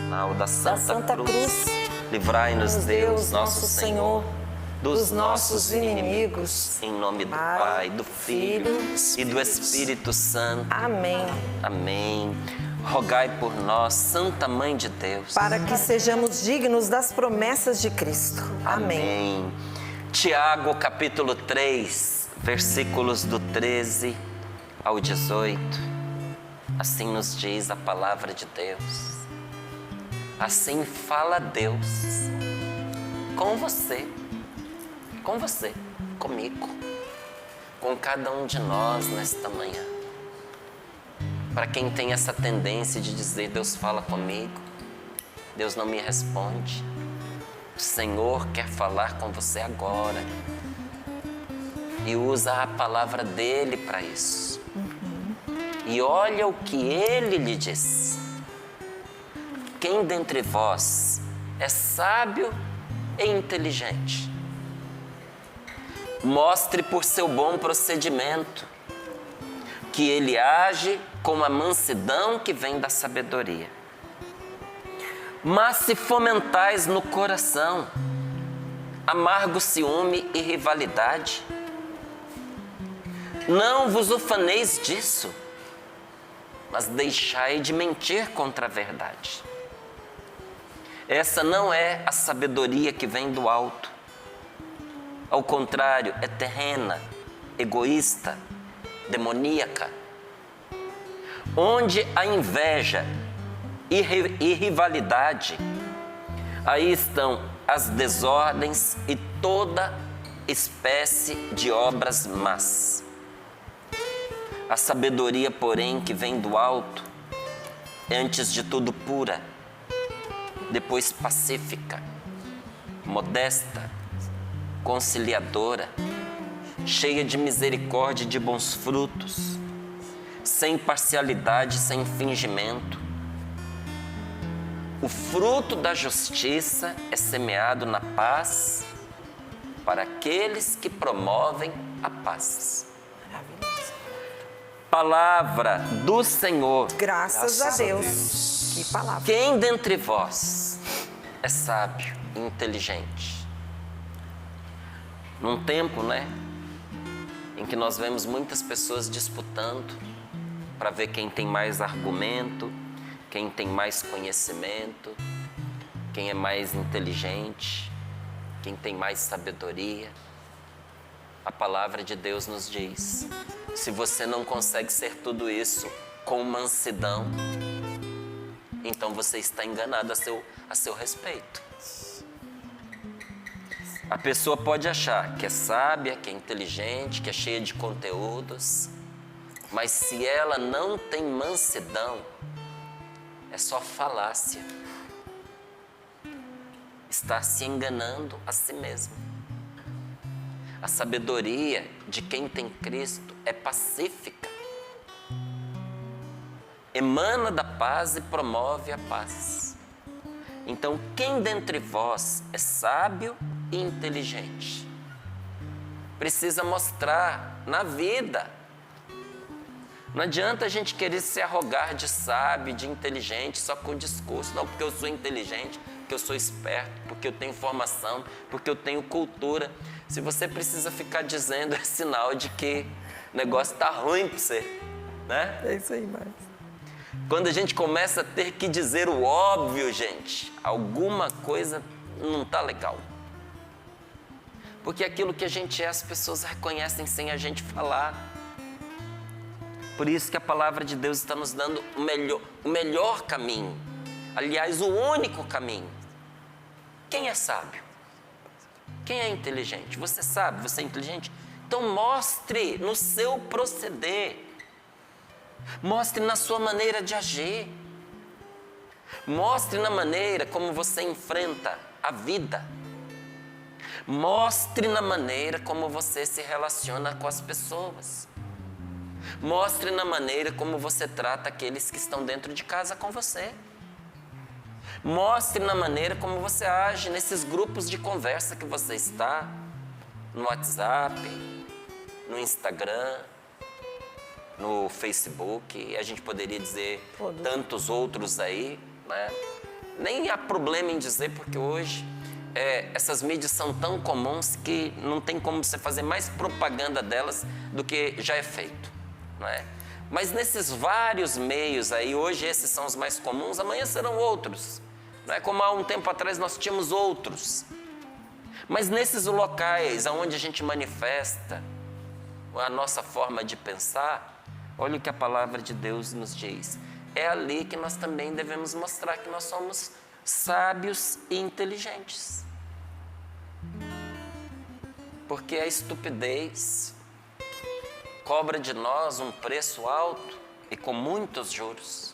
sinal da Santa Cruz, livrai-nos, Deus, nosso Senhor, dos nossos inimigos, em nome do Pai, do Filho e do Espírito Santo. Amém. Amém. Rogai por nós, Santa Mãe de Deus, Para que sejamos dignos das promessas de Cristo. Amém. Tiago, capítulo 3, versículos do 13 ao 18. Assim nos diz a palavra de Deus. Assim fala Deus com você, comigo, com cada um de nós nesta manhã. Para quem tem essa tendência de dizer, Deus fala comigo, Deus não me responde, o Senhor quer falar com você agora e usa a palavra dele para isso. E olha o que ele lhe diz. Quem dentre vós é sábio e inteligente? Mostre por seu bom procedimento que ele age com a mansidão que vem da sabedoria. Mas se fomentais no coração amargo ciúme e rivalidade, não vos ufaneis disso, mas deixai de mentir contra a verdade. Essa não é a sabedoria que vem do alto. Ao contrário, é terrena, egoísta, demoníaca. Onde a inveja e rivalidade, aí estão as desordens e toda espécie de obras más. A sabedoria, porém, que vem do alto, é antes de tudo pura, depois pacífica, modesta, conciliadora, cheia de misericórdia e de bons frutos, sem parcialidade, sem fingimento. O fruto da justiça é semeado na paz para aqueles que promovem a paz. Palavra do Senhor. Graças a Deus. Que palavra. Quem dentre vós é sábio e inteligente? Num tempo, em que nós vemos muitas pessoas disputando para ver quem tem mais argumento, quem tem mais conhecimento, quem é mais inteligente, quem tem mais sabedoria. A palavra de Deus nos diz: se você não consegue ser tudo isso com mansidão, então você está enganado a seu respeito. A pessoa pode achar que é sábia, que é inteligente, que é cheia de conteúdos, mas se ela não tem mansidão, é só falácia. Está se enganando a si mesmo. A sabedoria de quem tem Cristo é pacífica, emana da paz e promove a paz. Então, quem dentre vós é sábio e inteligente? Precisa mostrar na vida. Não adianta a gente querer se arrogar de sábio, de inteligente, só com o discurso. Não, porque eu sou inteligente, porque eu sou esperto, porque eu tenho formação, porque eu tenho cultura. Se você precisa ficar dizendo, é sinal de que o negócio está ruim para você, né? É isso aí, Marcos. Quando a gente começa a ter que dizer o óbvio, gente, alguma coisa não está legal. Porque aquilo que a gente é, as pessoas reconhecem sem a gente falar. Por isso que a palavra de Deus está nos dando o melhor caminho. Aliás, o único caminho. Quem é sábio? Quem é inteligente? Você sabe, você é inteligente? Então mostre no seu proceder. Mostre na sua maneira de agir. Mostre na maneira como você enfrenta a vida. Mostre na maneira como você se relaciona com as pessoas. Mostre na maneira como você trata aqueles que estão dentro de casa com você. Mostre na maneira como você age nesses grupos de conversa que você está, no WhatsApp, no Instagram, no Facebook, a gente poderia dizer tantos outros aí, né? Nem há problema em dizer, porque hoje essas mídias são tão comuns que não tem como você fazer mais propaganda delas do que já é feito, não é? Mas nesses vários meios aí, hoje esses são os mais comuns, amanhã serão outros. Não é como há um tempo atrás nós tínhamos outros. Mas nesses locais onde a gente manifesta a nossa forma de pensar, olha o que a palavra de Deus nos diz. É ali que nós também devemos mostrar que nós somos sábios e inteligentes. Porque a estupidez cobra de nós um preço alto e com muitos juros.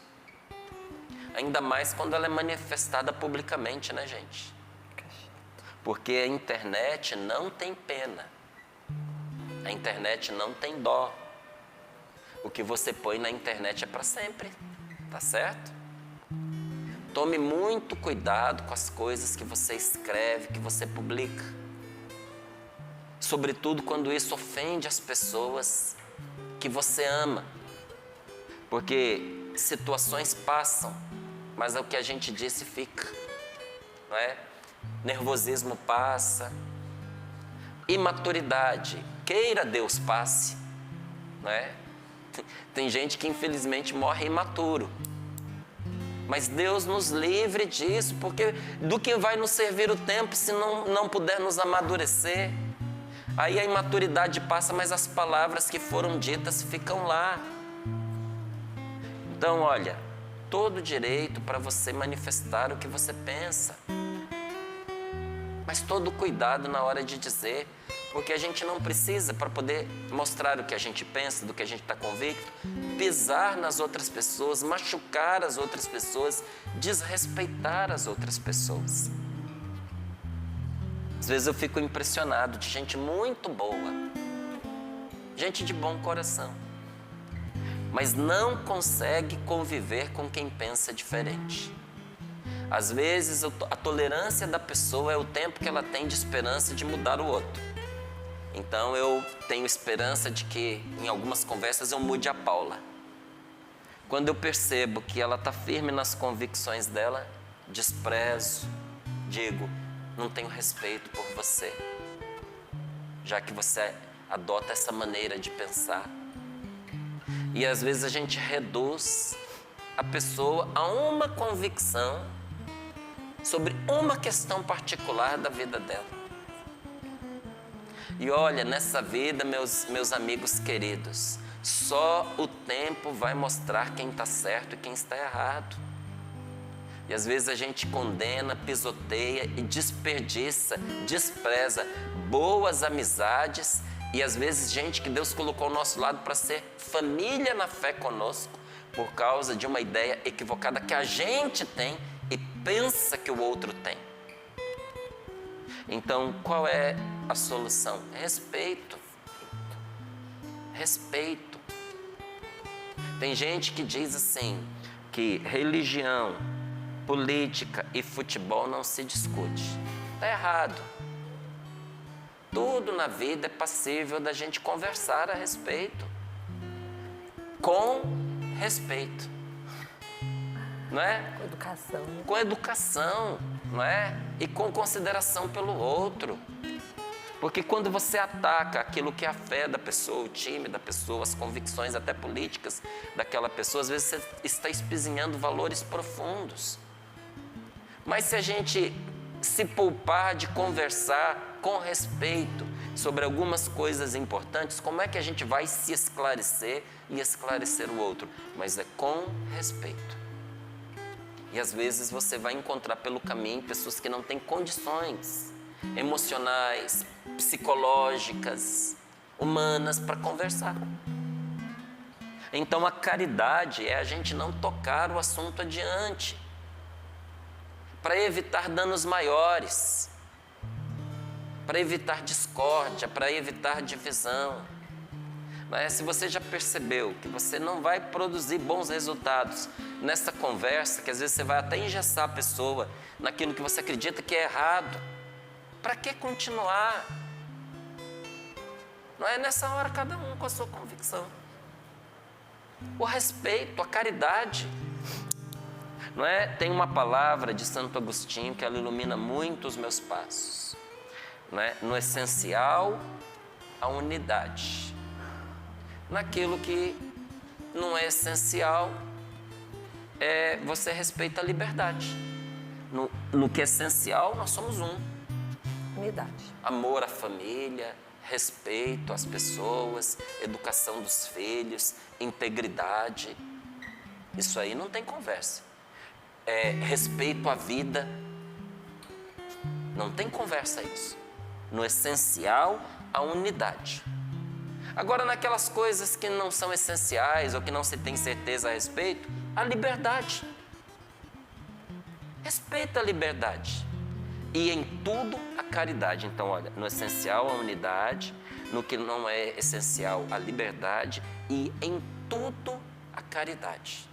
Ainda mais quando ela é manifestada publicamente, né, gente? Porque a internet não tem pena. A internet não tem dó. O que você põe na internet é para sempre, tá certo? Tome muito cuidado com as coisas que você escreve, que você publica. Sobretudo quando isso ofende as pessoas que você ama. Porque situações passam, mas é o que a gente disse fica, não é? Nervosismo passa, imaturidade, queira Deus passe, não é? Tem gente que infelizmente morre imaturo, mas Deus nos livre disso, porque do que vai nos servir o tempo se não puder nos amadurecer? Aí a imaturidade passa, mas as palavras que foram ditas ficam lá. Então, olha, todo direito para você manifestar o que você pensa. Mas todo cuidado na hora de dizer, porque a gente não precisa, para poder mostrar o que a gente pensa, do que a gente está convicto, pisar nas outras pessoas, machucar as outras pessoas, desrespeitar as outras pessoas. Às vezes eu fico impressionado de gente muito boa, gente de bom coração, mas não consegue conviver com quem pensa diferente. Às vezes a tolerância da pessoa é o tempo que ela tem de esperança de mudar o outro. Então eu tenho esperança de que em algumas conversas eu mude a Paula. Quando eu percebo que ela está firme nas convicções dela, desprezo, digo, não tenho respeito por você, já que você adota essa maneira de pensar. E às vezes a gente reduz a pessoa a uma convicção sobre uma questão particular da vida dela. E olha, nessa vida, meus amigos queridos, só o tempo vai mostrar quem está certo e quem está errado. E às vezes a gente condena, pisoteia e desperdiça, despreza boas amizades e às vezes gente que Deus colocou ao nosso lado para ser família na fé conosco por causa de uma ideia equivocada que a gente tem e pensa que o outro tem. Então, qual é a solução? Respeito. Respeito. Tem gente que diz assim, que religião, política e futebol não se discute. Está errado. Tudo na vida é passível da gente conversar a respeito. Com respeito. Não é? Com educação. Né? Com educação, não é? E com consideração pelo outro. Porque quando você ataca aquilo que é a fé da pessoa, o time da pessoa, as convicções até políticas daquela pessoa, às vezes você está espizinhando valores profundos. Mas se a gente se poupar de conversar com respeito sobre algumas coisas importantes, como é que a gente vai se esclarecer e esclarecer o outro? Mas é com respeito. E às vezes você vai encontrar pelo caminho pessoas que não têm condições emocionais, psicológicas, humanas para conversar. Então a caridade é a gente não tocar o assunto adiante, para evitar danos maiores, para evitar discórdia, para evitar divisão. Mas se você já percebeu que você não vai produzir bons resultados nessa conversa, que às vezes você vai até engessar a pessoa naquilo que você acredita que é errado, para que continuar? Não é nessa hora cada um com a sua convicção. O respeito, a caridade. Não é? Tem uma palavra de Santo Agostinho que ela ilumina muito os meus passos. Não é? No essencial, a unidade. Naquilo que não é essencial, você respeita a liberdade. No que é essencial, nós somos um. Unidade. Amor à família, respeito às pessoas, educação dos filhos, integridade. Isso aí não tem conversa. Respeito à vida. Não tem conversa isso. No essencial, a unidade. Agora, naquelas coisas que não são essenciais ou que não se tem certeza a respeito, a liberdade. Respeita a liberdade. E em tudo, a caridade. Então, olha, no essencial, a unidade. No que não é essencial, a liberdade. E em tudo, a caridade.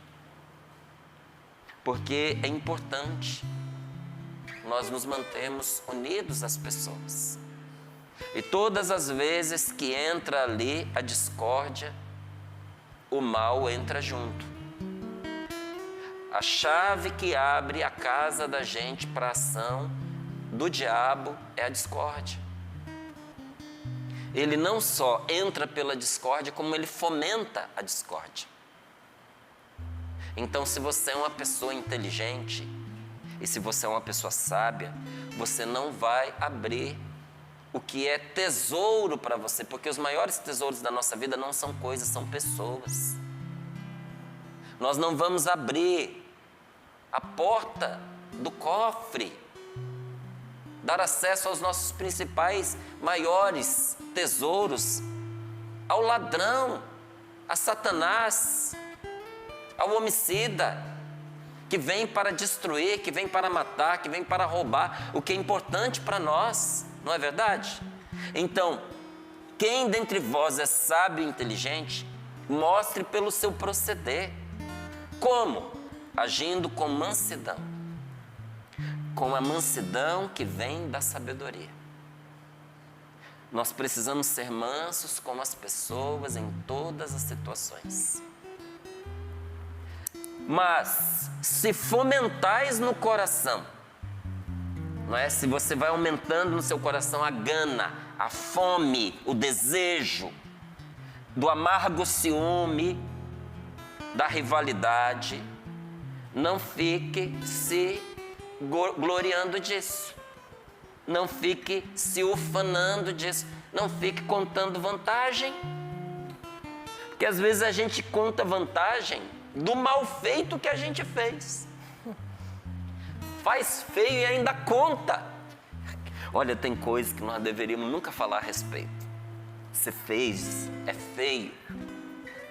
Porque é importante nós nos mantermos unidos às pessoas. E todas as vezes que entra ali a discórdia, o mal entra junto. A chave que abre a casa da gente para a ação do diabo é a discórdia. Ele não só entra pela discórdia, como ele fomenta a discórdia. Então, se você é uma pessoa inteligente e se você é uma pessoa sábia, você não vai abrir o que é tesouro para você, porque os maiores tesouros da nossa vida não são coisas, são pessoas. Nós não vamos abrir a porta do cofre, dar acesso aos nossos principais, maiores tesouros, ao ladrão, a Satanás, ao homicida, que vem para destruir, que vem para matar, que vem para roubar o que é importante para nós, não é verdade? Então, quem dentre vós é sábio e inteligente, mostre pelo seu proceder. Como? Agindo com mansidão. Com a mansidão que vem da sabedoria. Nós precisamos ser mansos com as pessoas em todas as situações. Mas, se fomentais no coração, não é? Se você vai aumentando no seu coração a gana, a fome, o desejo, do amargo ciúme, da rivalidade, não fique se gloriando disso. Não fique se ufanando disso. Não fique contando vantagem. Porque às vezes a gente conta vantagem do mal feito que a gente fez. Faz feio e ainda conta. Olha, tem coisas que nós deveríamos nunca falar a respeito. Você fez, é feio.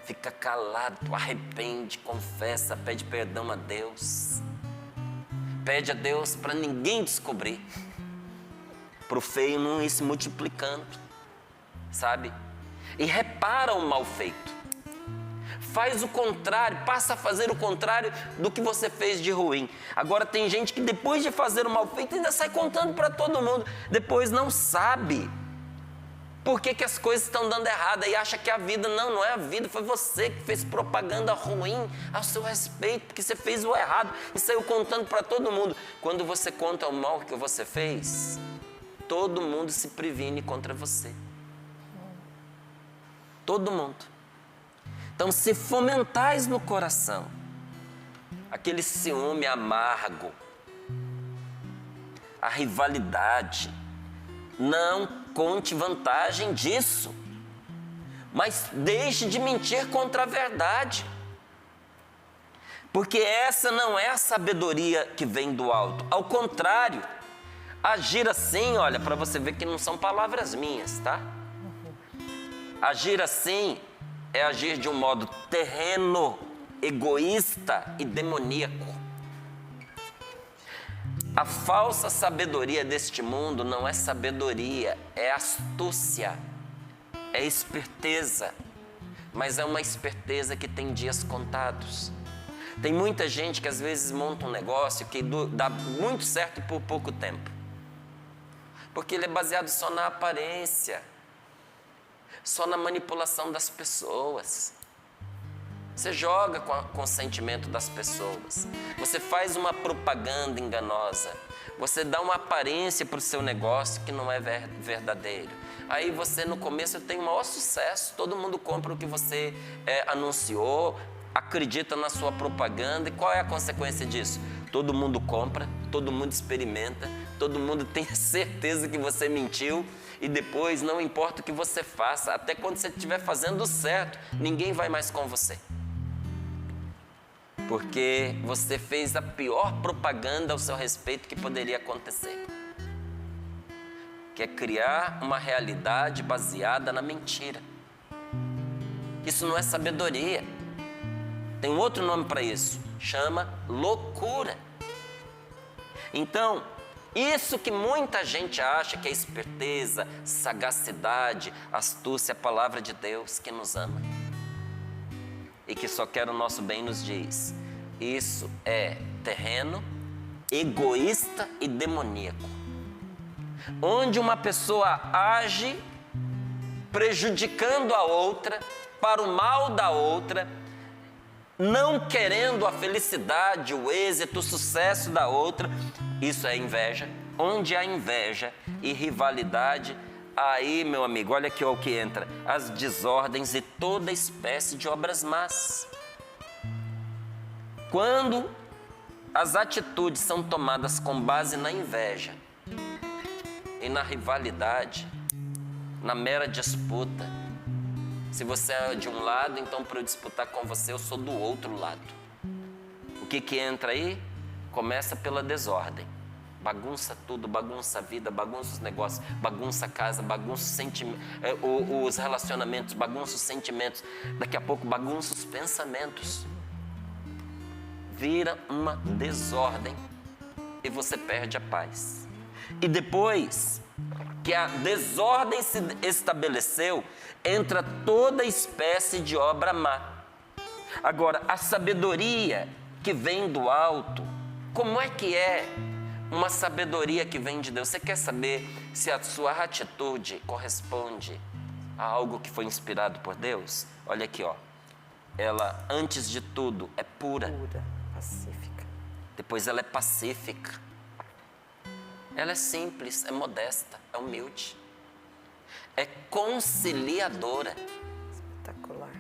Fica calado, arrepende, confessa, pede perdão a Deus. Pede a Deus para ninguém descobrir. Para o feio não ir se multiplicando, sabe? E repara o mal feito. Faz o contrário, passa a fazer o contrário do que você fez de ruim. Agora tem gente que depois de fazer o mal feito ainda sai contando para todo mundo. Depois não sabe por que as coisas estão dando errado e acha que a vida, não é a vida, foi você que fez propaganda ruim ao seu respeito, porque você fez o errado e saiu contando para todo mundo. Quando você conta o mal que você fez, todo mundo se previne contra você. Todo mundo. Então, se fomentais no coração aquele ciúme amargo, a rivalidade, não conte vantagem disso, mas deixe de mentir contra a verdade, porque essa não é a sabedoria que vem do alto. Ao contrário, agir assim, olha, para você ver que não são palavras minhas, tá? Agir assim é agir de um modo terreno, egoísta e demoníaco. A falsa sabedoria deste mundo não é sabedoria, é astúcia, é esperteza, mas é uma esperteza que tem dias contados. Tem muita gente que às vezes monta um negócio que dá muito certo por pouco tempo, porque ele é baseado só na aparência, só na manipulação das pessoas. Você joga com o sentimento das pessoas. Você faz uma propaganda enganosa. Você dá uma aparência para o seu negócio que não é verdadeiro. Aí você, no começo, tem o maior sucesso. Todo mundo compra o que você anunciou, acredita na sua propaganda. E qual é a consequência disso? Todo mundo compra, todo mundo experimenta, todo mundo tem certeza que você mentiu. E depois, não importa o que você faça, até quando você estiver fazendo certo, ninguém vai mais com você. Porque você fez a pior propaganda ao seu respeito que poderia acontecer. Que é criar uma realidade baseada na mentira. Isso não é sabedoria. Tem um outro nome para isso. Chama loucura. Então, isso que muita gente acha que é esperteza, sagacidade, astúcia, a palavra de Deus que nos ama e que só quer o nosso bem, nos diz: isso é terreno, egoísta e demoníaco, onde uma pessoa age prejudicando a outra, para o mal da outra, não querendo a felicidade, o êxito, o sucesso da outra. Isso é inveja. Onde há inveja e rivalidade, aí, meu amigo, olha aqui o que entra: as desordens e toda espécie de obras más. Quando as atitudes são tomadas com base na inveja e na rivalidade, na mera disputa, se você é de um lado, então para eu disputar com você, eu sou do outro lado. O que entra aí? Começa pela desordem. Bagunça tudo, bagunça a vida, bagunça os negócios, bagunça a casa, bagunça os relacionamentos, bagunça os sentimentos. Daqui a pouco bagunça os pensamentos. Vira uma desordem e você perde a paz. E depois que a desordem se estabeleceu, entra toda espécie de obra má. Agora, a sabedoria que vem do alto, como é que é uma sabedoria que vem de Deus? Você quer saber se a sua atitude corresponde a algo que foi inspirado por Deus? Olha aqui, ó. Ela, antes de tudo, é pura. Pura, pacífica. Depois ela é pacífica. Ela é simples, é modesta, é humilde. É conciliadora. Espetacular.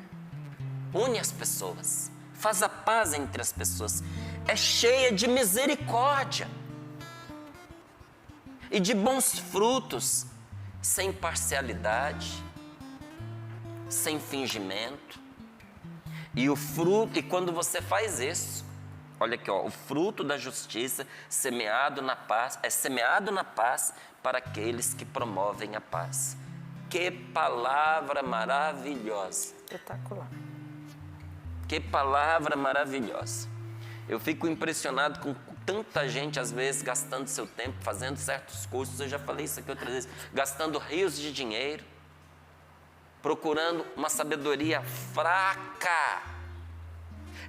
Une as pessoas. Faz a paz entre as pessoas. É cheia de misericórdia e de bons frutos, sem parcialidade, sem fingimento. E o fruto, e quando você faz isso, olha aqui, ó, o fruto da justiça semeado na paz, é semeado na paz para aqueles que promovem a paz. Que palavra maravilhosa! Espetacular. Que palavra maravilhosa! Eu fico impressionado com tanta gente, às vezes, gastando seu tempo, fazendo certos cursos. Eu já falei isso aqui outras vezes. Gastando rios de dinheiro, procurando uma sabedoria fraca,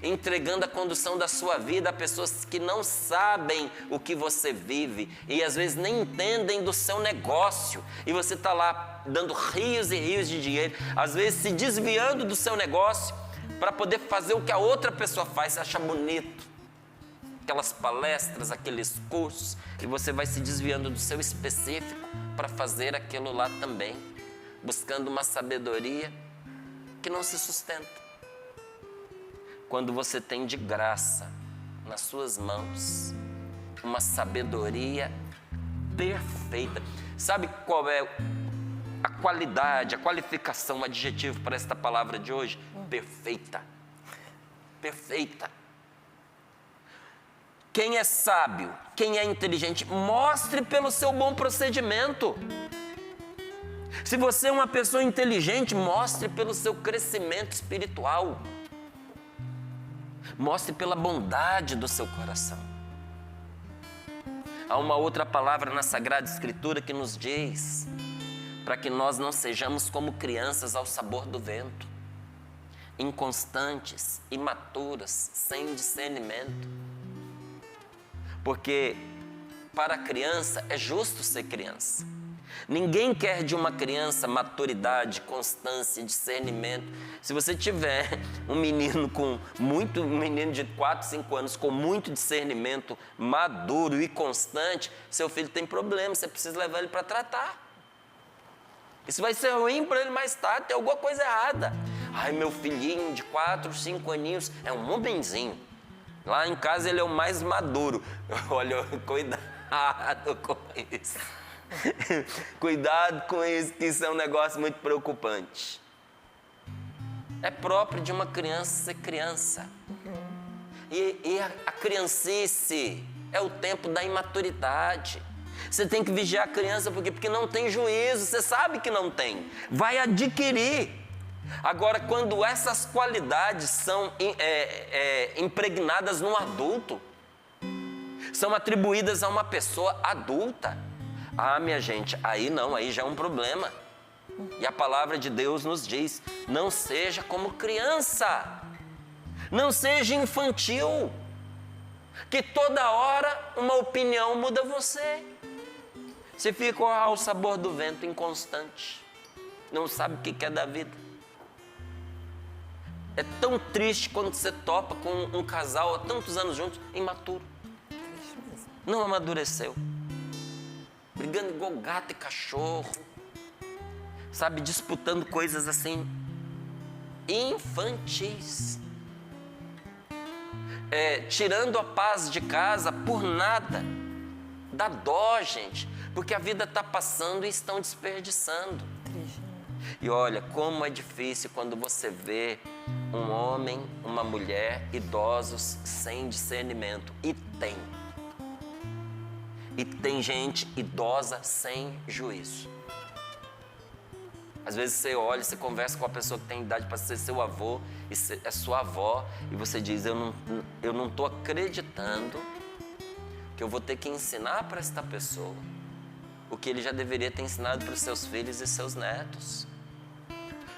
entregando a condução da sua vida a pessoas que não sabem o que você vive e às vezes nem entendem do seu negócio. E você está lá dando rios e rios de dinheiro, às vezes se desviando do seu negócio para poder fazer o que a outra pessoa faz, você acha bonito. Aquelas palestras, aqueles cursos, e você vai se desviando do seu específico para fazer aquilo lá também, buscando uma sabedoria que não se sustenta. Quando você tem de graça nas suas mãos uma sabedoria perfeita. Sabe qual é a qualidade, a qualificação, o adjetivo para esta palavra de hoje? Perfeita. Perfeita. Quem é sábio, quem é inteligente, mostre pelo seu bom procedimento. Se você é uma pessoa inteligente, mostre pelo seu crescimento espiritual. Mostre pela bondade do seu coração. Há uma outra palavra na Sagrada Escritura que nos diz para que nós não sejamos como crianças ao sabor do vento, inconstantes, imaturas, sem discernimento. Porque para a criança é justo ser criança. Ninguém quer de uma criança maturidade, constância, discernimento. Se você tiver um menino de 4, 5 anos com muito discernimento, maduro e constante, seu filho tem problema, você precisa levar ele para tratar. Isso vai ser ruim para ele mais tarde, tem alguma coisa errada. Ai, meu filhinho de 4, 5 aninhos é um homenzinho. Lá em casa ele é o mais maduro. Olha, cuidado com isso. Cuidado com isso, que isso é um negócio muito preocupante. É próprio de uma criança ser criança. E a criancice é o tempo da imaturidade. Você tem que vigiar a criança, porque não tem juízo, você sabe que não tem. Vai adquirir. Agora, quando essas qualidades são impregnadas num adulto, são atribuídas a uma pessoa adulta, minha gente, aí não, aí já é um problema. E a palavra de Deus nos diz, não seja como criança, não seja infantil, que toda hora uma opinião muda você. Você fica ao sabor do vento, inconstante, não sabe o que é da vida. É tão triste quando você topa com um casal há tantos anos juntos, imaturo, não amadureceu. Brigando igual gato e cachorro, sabe, disputando coisas assim, infantis, tirando a paz de casa por nada. Dá dó, gente, porque a vida está passando e estão desperdiçando. E olha, como é difícil quando você vê um homem, uma mulher, idosos sem discernimento, e tem gente idosa sem juízo. Às vezes você olha, você conversa com uma pessoa que tem idade para ser seu avô, e é sua avó, e você diz, eu não estou acreditando que eu vou ter que ensinar para esta pessoa o que ele já deveria ter ensinado para os seus filhos e seus netos.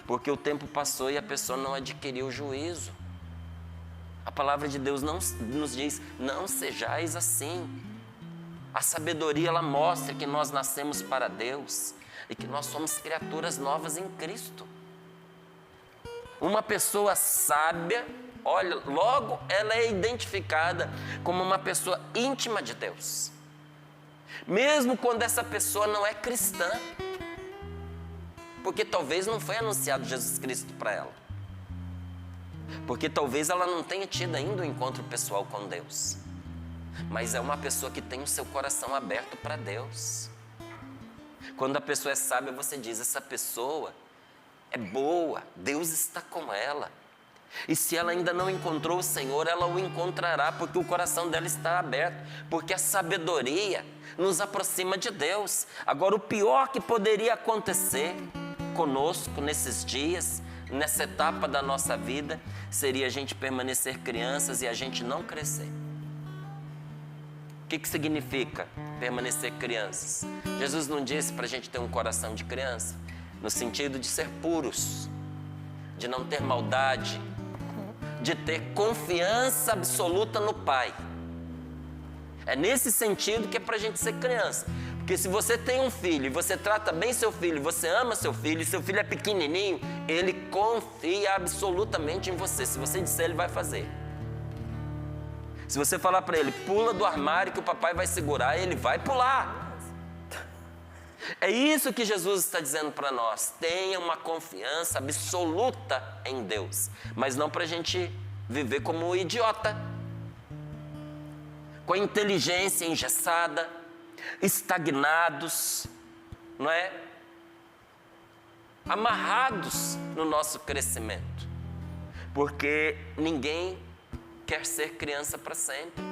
Porque o tempo passou e a pessoa não adquiriu juízo. A palavra de Deus nos diz, não sejais assim. A sabedoria, ela mostra que nós nascemos para Deus e que nós somos criaturas novas em Cristo. Uma pessoa sábia, olha, logo ela é identificada como uma pessoa íntima de Deus. Mesmo quando essa pessoa não é cristã. Porque talvez não foi anunciado Jesus Cristo para ela. Porque talvez ela não tenha tido ainda um encontro pessoal com Deus. Mas é uma pessoa que tem o seu coração aberto para Deus. Quando a pessoa é sábia, você diz, essa pessoa é boa, Deus está com ela. E se ela ainda não encontrou o Senhor, ela o encontrará, porque o coração dela está aberto. Porque a sabedoria nos aproxima de Deus. Agora, o pior que poderia acontecer conosco nesses dias, nessa etapa da nossa vida, seria a gente permanecer crianças e a gente não crescer. O que significa permanecer crianças? Jesus não disse para a gente ter um coração de criança, no sentido de ser puros, de não ter maldade, de ter confiança absoluta no Pai. É nesse sentido que é para a gente ser criança. Porque se você tem um filho e você trata bem seu filho, você ama seu filho, e seu filho é pequenininho, ele confia absolutamente em você. Se você disser, ele vai fazer. Se você falar para ele, pula do armário que o papai vai segurar, ele vai pular. É isso que Jesus está dizendo para nós. Tenha uma confiança absoluta em Deus. Mas não para a gente viver como um idiota, com a inteligência engessada, estagnados, não é? Amarrados no nosso crescimento. Porque ninguém quer ser criança para sempre.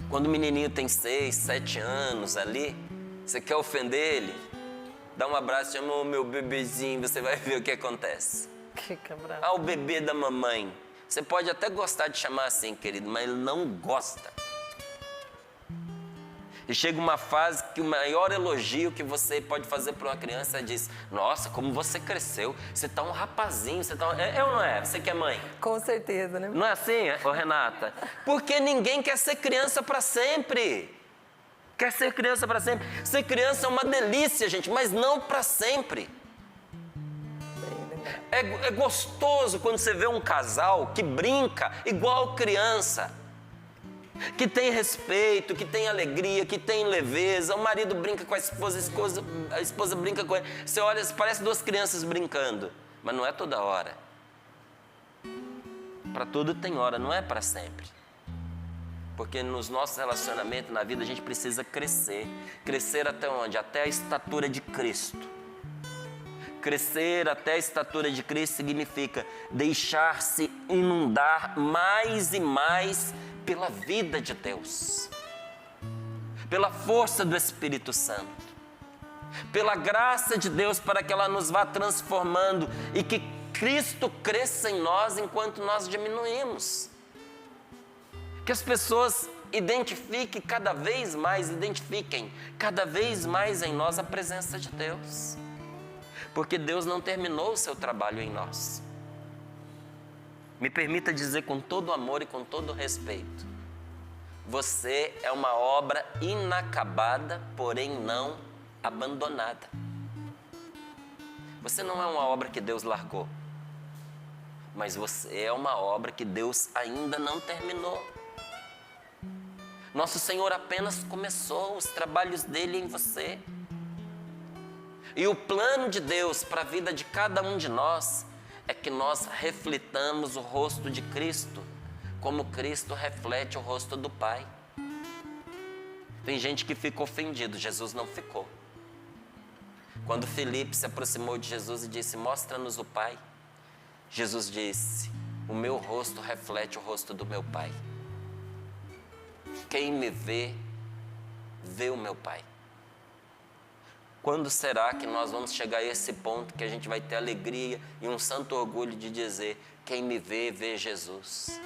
Quando o menininho tem 6, 7 anos ali, você quer ofender ele? Dá um abraço, chama o meu bebezinho, você vai ver o que acontece. Fica bravo. O bebê da mamãe. Você pode até gostar de chamar assim, querido, mas ele não gosta. E chega uma fase que o maior elogio que você pode fazer para uma criança é diz, nossa, como você cresceu, você tá um rapazinho, você tá é ou não é? Você que é mãe? Com certeza, né? Não é assim, ô Renata? Porque ninguém quer ser criança para sempre. Quer ser criança para sempre? Ser criança é uma delícia, gente, mas não para sempre. É gostoso quando você vê um casal que brinca igual criança, que tem respeito, que tem alegria, que tem leveza. O marido brinca com a esposa brinca com ele. Você olha, parece duas crianças brincando, mas não é toda hora. Para tudo tem hora, não é para sempre. Porque nos nossos relacionamentos, na vida, a gente precisa crescer. Crescer até onde? Até a estatura de Cristo. Crescer até a estatura de Cristo significa deixar-se inundar mais e mais pela vida de Deus, pela força do Espírito Santo, pela graça de Deus, para que ela nos vá transformando e que Cristo cresça em nós enquanto nós diminuímos. Que as pessoas identifiquem cada vez mais em nós a presença de Deus. Porque Deus não terminou o seu trabalho em nós. Me permita dizer com todo amor e com todo respeito: você é uma obra inacabada, porém não abandonada. Você não é uma obra que Deus largou, mas você é uma obra que Deus ainda não terminou. Nosso Senhor apenas começou os trabalhos dele em você. E o plano de Deus para a vida de cada um de nós é que nós reflitamos o rosto de Cristo, como Cristo reflete o rosto do Pai. Tem gente que fica ofendido, Jesus não ficou. Quando Filipe se aproximou de Jesus e disse: mostra-nos o Pai, Jesus disse: o meu rosto reflete o rosto do meu Pai. Quem me vê, vê o meu Pai. Quando será que nós vamos chegar a esse ponto que a gente vai ter alegria e um santo orgulho de dizer: quem me vê, vê Jesus?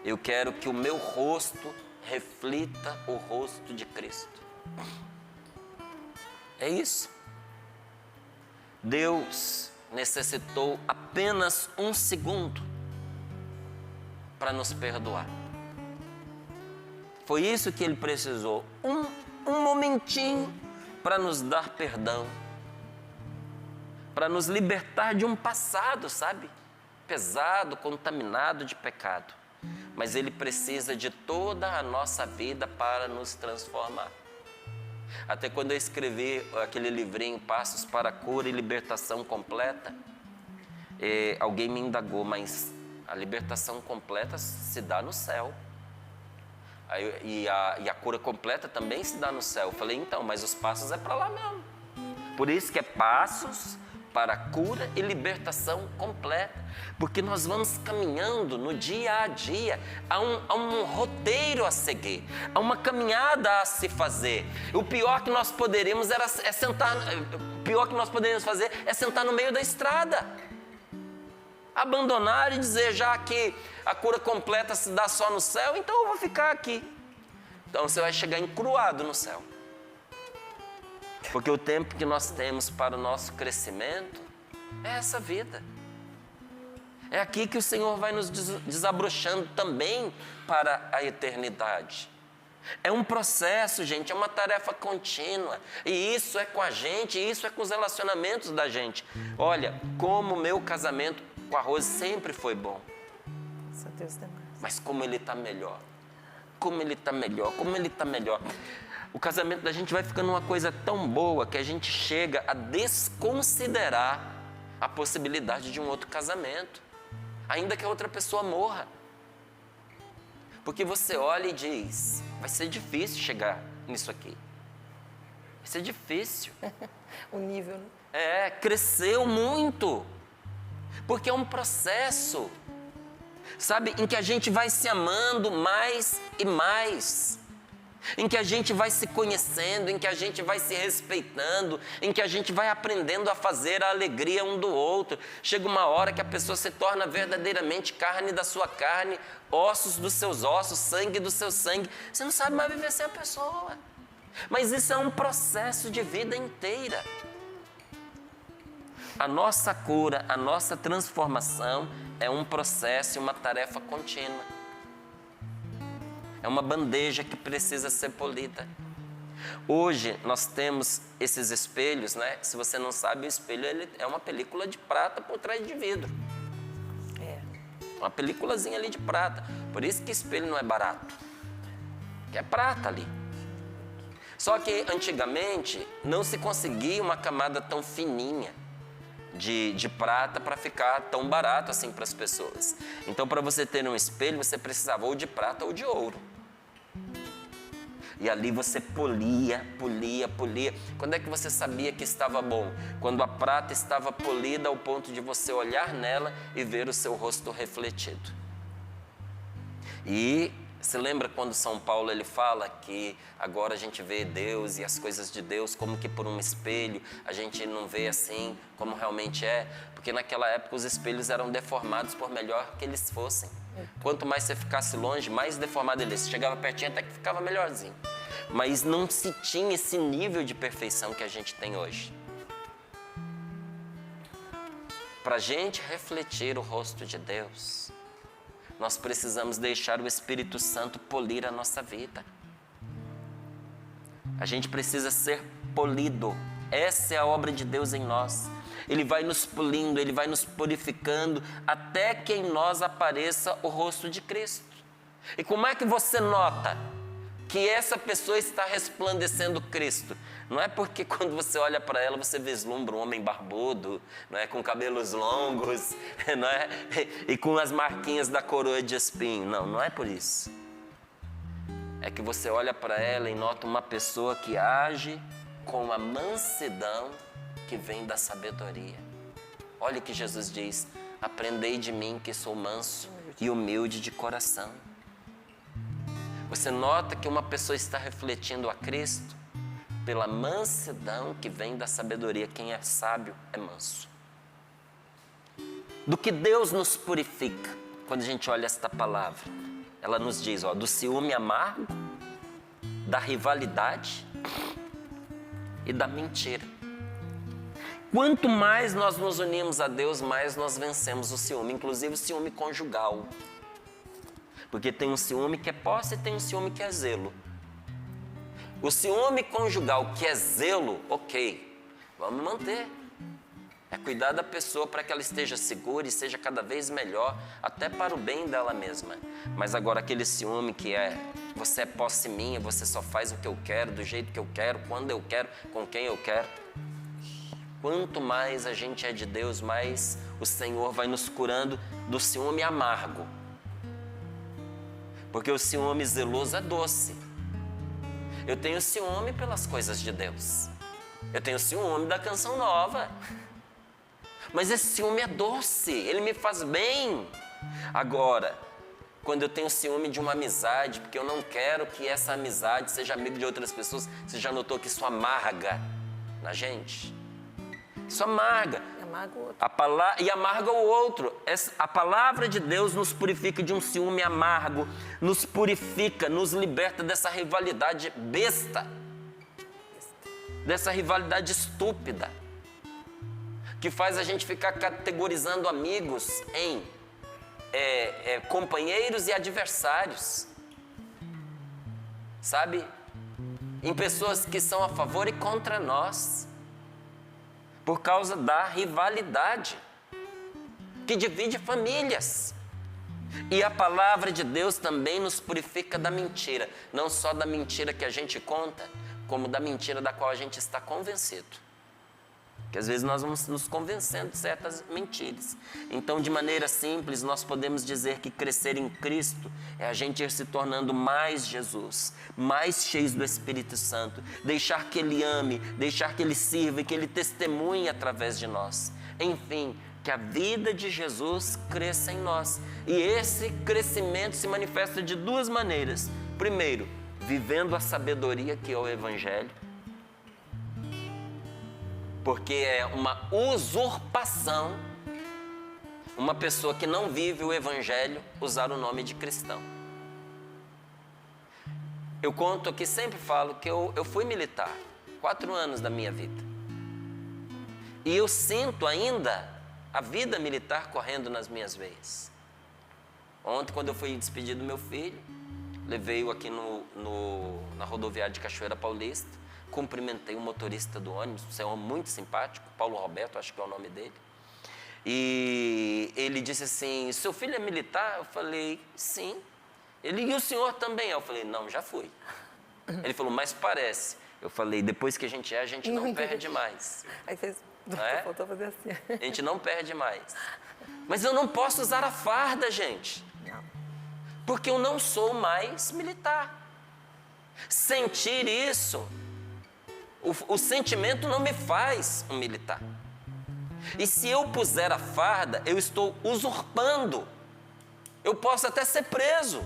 Eu quero que o meu rosto reflita o rosto de Cristo. É isso. Deus necessitou apenas um segundo para nos perdoar. Foi isso que Ele precisou. Um momentinho para nos dar perdão, para nos libertar de um passado, sabe? Pesado, contaminado de pecado. Mas Ele precisa de toda a nossa vida para nos transformar. Até quando eu escrevi aquele livrinho, Passos para a Cura e Libertação Completa, alguém me indagou: mas a libertação completa se dá no céu. E a cura completa também se dá no céu. Eu falei: então, mas os passos é para lá mesmo. Por isso que é passos para a cura e libertação completa. Porque nós vamos caminhando no dia a dia, há um roteiro a seguir, há uma caminhada a se fazer. O pior que nós poderíamos fazer é sentar no meio da estrada. Abandonar e dizer: já que a cura completa se dá só no céu, então eu vou ficar aqui. Então você vai chegar encruado no céu. Porque o tempo que nós temos para o nosso crescimento é essa vida. É aqui que o Senhor vai nos desabrochando também para a eternidade. É um processo, gente, é uma tarefa contínua. E isso é com a gente, isso é com os relacionamentos da gente. Olha, como o meu casamento com a Rose sempre foi bom. Mas como ele está melhor. Como ele está melhor, como ele está melhor. O casamento da gente vai ficando uma coisa tão boa que a gente chega a desconsiderar a possibilidade de um outro casamento, ainda que a outra pessoa morra. Porque você olha e diz: vai ser difícil chegar nisso aqui. Vai ser difícil. O nível, né? Cresceu muito. Porque é um processo, sabe, em que a gente vai se amando mais e mais, em que a gente vai se conhecendo, em que a gente vai se respeitando, em que a gente vai aprendendo a fazer a alegria um do outro. Chega uma hora que a pessoa se torna verdadeiramente carne da sua carne, ossos dos seus ossos, sangue do seu sangue. Você não sabe mais viver sem a pessoa. Mas isso é um processo de vida inteira. A nossa cura, a nossa transformação é um processo e uma tarefa contínua. É uma bandeja que precisa ser polida. Hoje nós temos esses espelhos, né? Se você não sabe, o espelho ele é uma película de prata por trás de vidro. Uma peliculazinha ali de prata. Por isso que espelho não é barato. Que é prata ali. Só que antigamente não se conseguia uma camada tão fininha de prata para ficar tão barato assim para as pessoas. Então, para você ter um espelho, você precisava ou de prata ou de ouro. E ali você polia. Quando é que você sabia que estava bom? Quando a prata estava polida ao ponto de você olhar nela e ver o seu rosto refletido. E se lembra quando São Paulo ele fala que agora a gente vê Deus e as coisas de Deus como que por um espelho, a gente não vê assim como realmente é, porque naquela época os espelhos eram deformados por melhor que eles fossem. Quanto mais você ficasse longe, mais deformado ele. Você chegava pertinho até que ficava melhorzinho. Mas não se tinha esse nível de perfeição que a gente tem hoje. Para a gente refletir o rosto de Deus, nós precisamos deixar o Espírito Santo polir a nossa vida. A gente precisa ser polido. Essa é a obra de Deus em nós. Ele vai nos polindo, Ele vai nos purificando, até que em nós apareça o rosto de Cristo. E como é que você nota que essa pessoa está resplandecendo Cristo? Não é porque quando você olha para ela, você vislumbra um homem barbudo, não é? Com cabelos longos, não é? E com as marquinhas da coroa de espinho. Não, não é por isso. É que você olha para ela e nota uma pessoa que age com a mansidão que vem da sabedoria. Olha o que Jesus diz: aprendei de mim que sou manso e humilde de coração. Você nota que uma pessoa está refletindo a Cristo pela mansidão que vem da sabedoria. Quem é sábio é manso. Do que Deus nos purifica quando a gente olha esta palavra? Ela nos diz, do ciúme amargo, da rivalidade e da mentira. Quanto mais nós nos unimos a Deus, mais nós vencemos o ciúme, inclusive o ciúme conjugal. Porque tem um ciúme que é posse e tem um ciúme que é zelo. O ciúme conjugal que é zelo, ok, vamos manter. É cuidar da pessoa para que ela esteja segura e seja cada vez melhor, até para o bem dela mesma. Mas agora aquele ciúme que você é posse minha, você só faz o que eu quero, do jeito que eu quero, quando eu quero, com quem eu quero. Quanto mais a gente é de Deus, mais o Senhor vai nos curando do ciúme amargo. Porque o ciúme zeloso é doce. Eu tenho ciúme pelas coisas de Deus. Eu tenho ciúme da canção nova. Mas esse ciúme é doce, ele me faz bem. Agora, quando eu tenho ciúme de uma amizade, porque eu não quero que essa amizade seja amigo de outras pessoas, você já notou que isso amarga na gente? Isso amarga. E amarga o outro. A palavra de Deus nos purifica de um ciúme amargo, nos purifica, nos liberta dessa rivalidade besta, dessa rivalidade estúpida, que faz a gente ficar categorizando amigos em companheiros e adversários, sabe? Em pessoas que são a favor e contra nós, por causa da rivalidade que divide famílias. E a palavra de Deus também nos purifica da mentira, não só da mentira que a gente conta, como da mentira da qual a gente está convencido. Porque às vezes nós vamos nos convencendo de certas mentiras. Então, de maneira simples, nós podemos dizer que crescer em Cristo é a gente ir se tornando mais Jesus, mais cheios do Espírito Santo, deixar que Ele ame, deixar que Ele sirva e que Ele testemunhe através de nós. Enfim, que a vida de Jesus cresça em nós. E esse crescimento se manifesta de duas maneiras. Primeiro, vivendo a sabedoria que é o Evangelho. Porque é uma usurpação uma pessoa que não vive o Evangelho usar o nome de cristão. Eu conto aqui, sempre falo que eu fui militar 4 anos da minha vida. E eu sinto ainda a vida militar correndo nas minhas veias. Ontem, quando eu fui despedir do meu filho, levei-o aqui na rodoviária de Cachoeira Paulista, cumprimentei o motorista do ônibus, um senhor muito simpático, Paulo Roberto, acho que é o nome dele. E ele disse assim, seu filho é militar? Eu falei, sim. Ele, e o senhor também? Eu falei, não, já fui. Ele falou, mas parece. Eu falei, depois que a gente não perde mais. Aí fez, faltou fazer assim. A gente não perde mais. Mas eu não posso usar a farda, gente. Não. Porque eu não sou mais militar. Sentir isso, o sentimento não me faz um militar. E se eu puser a farda, eu estou usurpando. Eu posso até ser preso.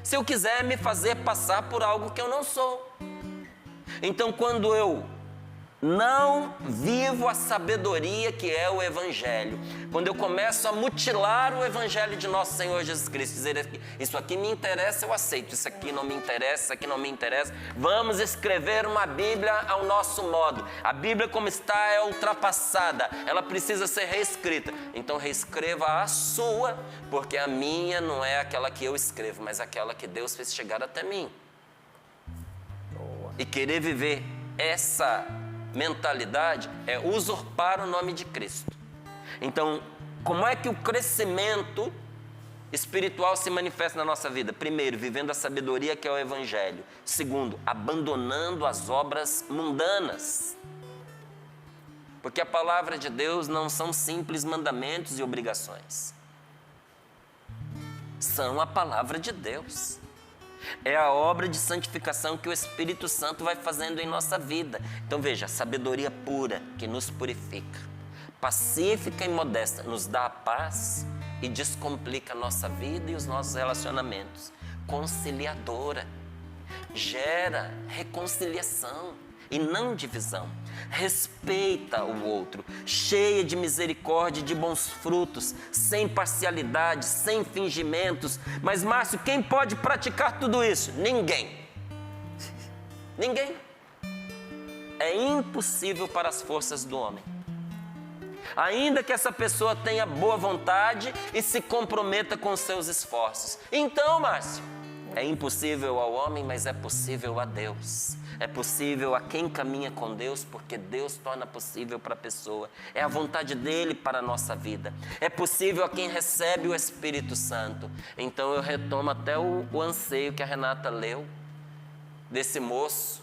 Se eu quiser me fazer passar por algo que eu não sou. Então, quando eu não vivo a sabedoria que é o Evangelho, quando eu começo a mutilar o Evangelho de nosso Senhor Jesus Cristo, dizer isso aqui me interessa, eu aceito, isso aqui não me interessa, isso aqui não me interessa, vamos escrever uma Bíblia ao nosso modo. A Bíblia como está é ultrapassada, ela precisa ser reescrita. Então reescreva a sua, porque a minha não é aquela que eu escrevo, mas aquela que Deus fez chegar até mim. E querer viver essa mentalidade é usurpar o nome de Cristo. Então, como é que o crescimento espiritual se manifesta na nossa vida? Primeiro, vivendo a sabedoria que é o Evangelho. Segundo, abandonando as obras mundanas. Porque a palavra de Deus não são simples mandamentos e obrigações. São a palavra de Deus. É a obra de santificação que o Espírito Santo vai fazendo em nossa vida. Então veja, a sabedoria pura que nos purifica, pacífica e modesta, nos dá a paz e descomplica a nossa vida e os nossos relacionamentos. Conciliadora, gera reconciliação e não divisão. Respeita o outro, cheia de misericórdia e de bons frutos, sem parcialidade, sem fingimentos. Mas, Márcio, quem pode praticar tudo isso? Ninguém. Ninguém. É impossível para as forças do homem. Ainda que essa pessoa tenha boa vontade e se comprometa com os seus esforços. Então, Márcio, é impossível ao homem, mas é possível a Deus. É possível a quem caminha com Deus, porque Deus torna possível para a pessoa. É a vontade dele para a nossa vida. É possível a quem recebe o Espírito Santo. Então eu retomo até o anseio que a Renata leu, desse moço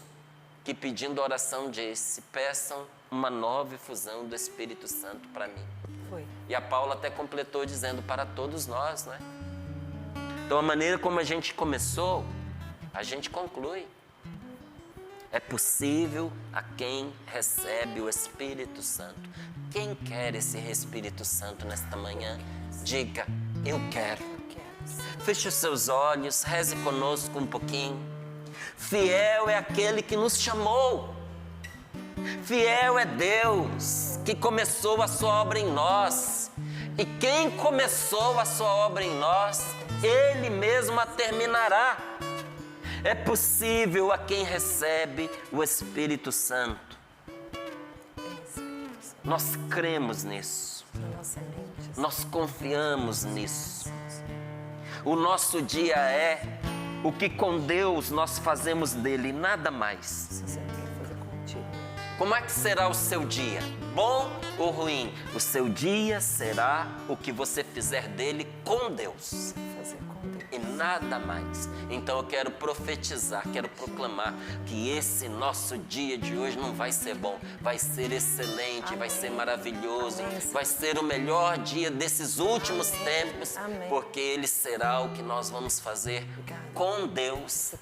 que pedindo oração disse, peçam uma nova efusão do Espírito Santo para mim. Foi. E a Paula até completou dizendo para todos nós, né? Então a maneira como a gente começou, a gente conclui. É possível a quem recebe o Espírito Santo. Quem quer esse Espírito Santo nesta manhã? Diga, eu quero. Feche os seus olhos, reze conosco um pouquinho. Fiel é aquele que nos chamou. Fiel é Deus que começou a sua obra em nós. E quem começou a sua obra em nós, Ele mesmo a terminará. É possível a quem recebe o Espírito Santo. Nós cremos nisso. Nós confiamos nisso. O nosso dia é o que com Deus nós fazemos dele, nada mais. Como é que será o seu dia? Bom ou ruim? O seu dia será o que você fizer dele com Deus. E nada mais. Então eu quero profetizar, quero proclamar que esse nosso dia de hoje não vai ser bom, vai ser excelente, vai ser maravilhoso, vai ser o melhor dia desses últimos tempos, porque ele será o que nós vamos fazer com Deus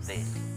dele.